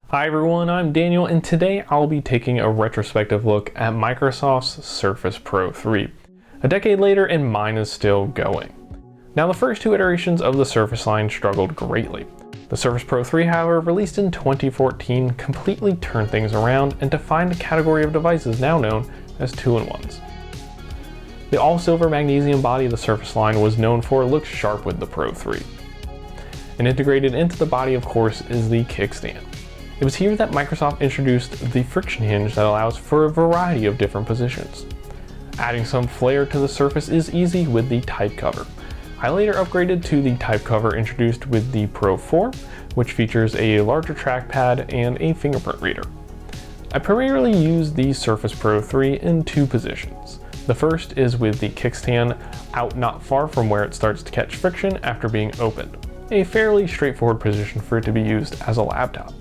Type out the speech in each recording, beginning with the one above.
Hi everyone, I'm Daniel, and today I'll be taking a retrospective look at Microsoft's Surface Pro 3. A decade later and mine is still going. Now, the first two iterations of the Surface line struggled greatly. The Surface Pro 3, however, released in 2014, completely turned things around and defined a category of devices now known as 2-in-1s. The all-silver magnesium body of the Surface line was known for look sharp with the Pro 3. And integrated into the body, of course, is the kickstand. It was here that Microsoft introduced the friction hinge that allows for a variety of different positions. Adding some flair to the Surface is easy with the type cover. I later upgraded to the type cover introduced with the Pro 4, which features a larger trackpad and a fingerprint reader. I primarily use the Surface Pro 3 in two positions. The first is with the kickstand out not far from where it starts to catch friction after being opened. A fairly straightforward position for it to be used as a laptop.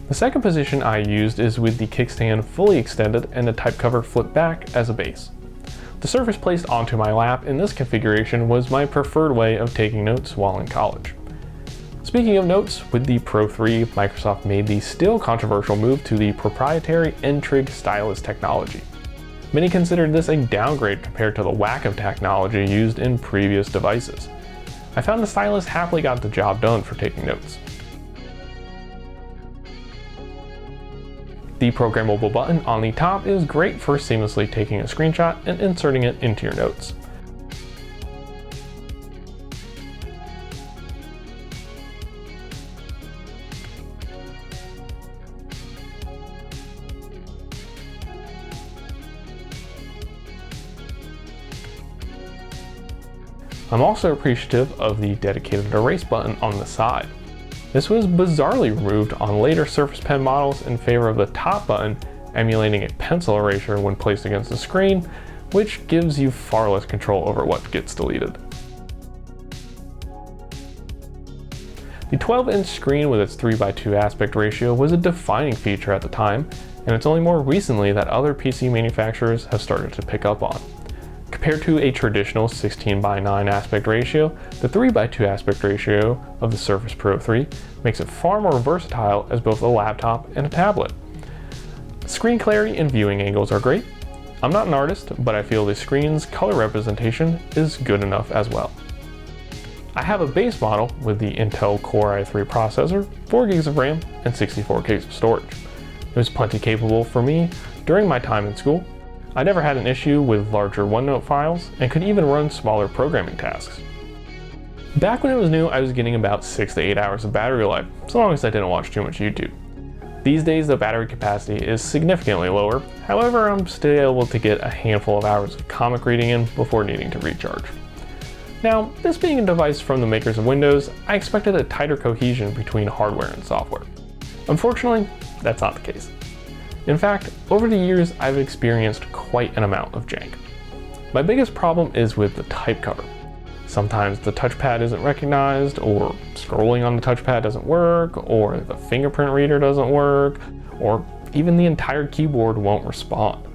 The second position I used is with the kickstand fully extended and the type cover flipped back as a base. The Surface placed onto my lap in this configuration was my preferred way of taking notes while in college. Speaking of notes, with the Pro 3, Microsoft made the still controversial move to the proprietary N-Trig stylus technology. Many considered this a downgrade compared to the Wacom technology used in previous devices. I found the stylus happily got the job done for taking notes. The programmable button on the top is great for seamlessly taking a screenshot and inserting it into your notes. I'm also appreciative of the dedicated erase button on the side. This was bizarrely removed on later Surface Pen models in favor of the top button emulating a pencil eraser when placed against the screen, which gives you far less control over what gets deleted. The 12-inch screen with its 3:2 aspect ratio was a defining feature at the time, and it's only more recently that other PC manufacturers have started to pick up on. Compared to a traditional 16:9 aspect ratio, the 3:2 aspect ratio of the Surface Pro 3 makes it far more versatile as both a laptop and a tablet. Screen clarity and viewing angles are great. I'm not an artist, but I feel the screen's color representation is good enough as well. I have a base model with the Intel Core i3 processor, 4 GB of RAM, and 64 GB of storage. It was plenty capable for me during my time in school. I never had an issue with larger OneNote files and could even run smaller programming tasks. Back when it was new, I was getting about 6 to 8 hours of battery life, so long as I didn't watch too much YouTube. These days, the battery capacity is significantly lower. However, I'm still able to get a handful of hours of comic reading in before needing to recharge. Now, this being a device from the makers of Windows, I expected a tighter cohesion between hardware and software. Unfortunately, that's not the case. In fact, over the years, I've experienced quite an amount of jank. My biggest problem is with the type cover. Sometimes the touchpad isn't recognized, or scrolling on the touchpad doesn't work, or the fingerprint reader doesn't work, or even the entire keyboard won't respond.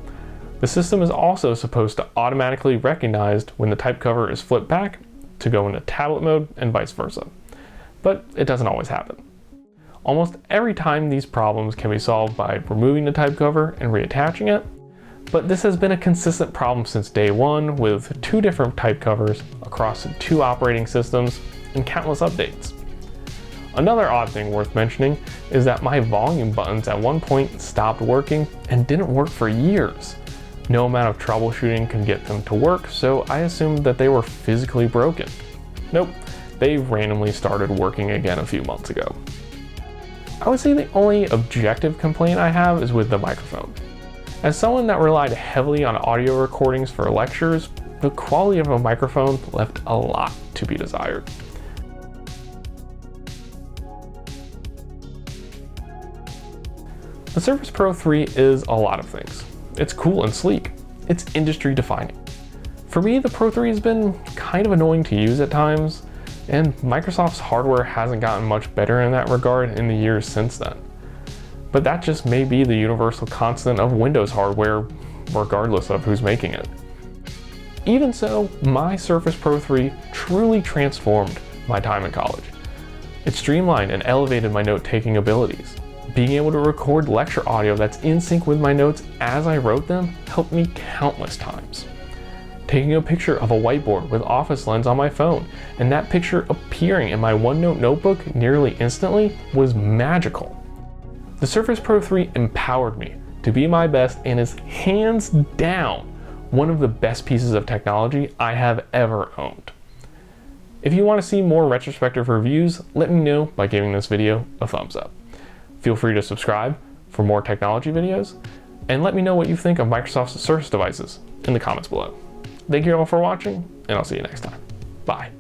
The system is also supposed to automatically recognize when the type cover is flipped back to go into tablet mode and vice versa. But it doesn't always happen. Almost every time these problems can be solved by removing the type cover and reattaching it, but this has been a consistent problem since day one with 2 different type covers across 2 operating systems and countless updates. Another odd thing worth mentioning is that my volume buttons at one point stopped working and didn't work for years. No amount of troubleshooting could get them to work, so I assumed that they were physically broken. Nope, they randomly started working again a few months ago. I would say the only objective complaint I have is with the microphone. As someone that relied heavily on audio recordings for lectures, the quality of a microphone left a lot to be desired. The Surface Pro 3 is a lot of things. It's cool and sleek. It's industry defining. For me, the Pro 3 has been kind of annoying to use at times, and Microsoft's hardware hasn't gotten much better in that regard in the years since then. But that just may be the universal constant of Windows hardware, regardless of who's making it. Even so, my Surface Pro 3 truly transformed my time in college. It streamlined and elevated my note-taking abilities. Being able to record lecture audio that's in sync with my notes as I wrote them helped me countless times. Taking a picture of a whiteboard with Office Lens on my phone and that picture appearing in my OneNote notebook nearly instantly was magical. The Surface Pro 3 empowered me to be my best and is hands down one of the best pieces of technology I have ever owned. If you want to see more retrospective reviews, let me know by giving this video a thumbs up. Feel free to subscribe for more technology videos, and let me know what you think of Microsoft's Surface devices in the comments below. Thank you all for watching, and I'll see you next time. Bye.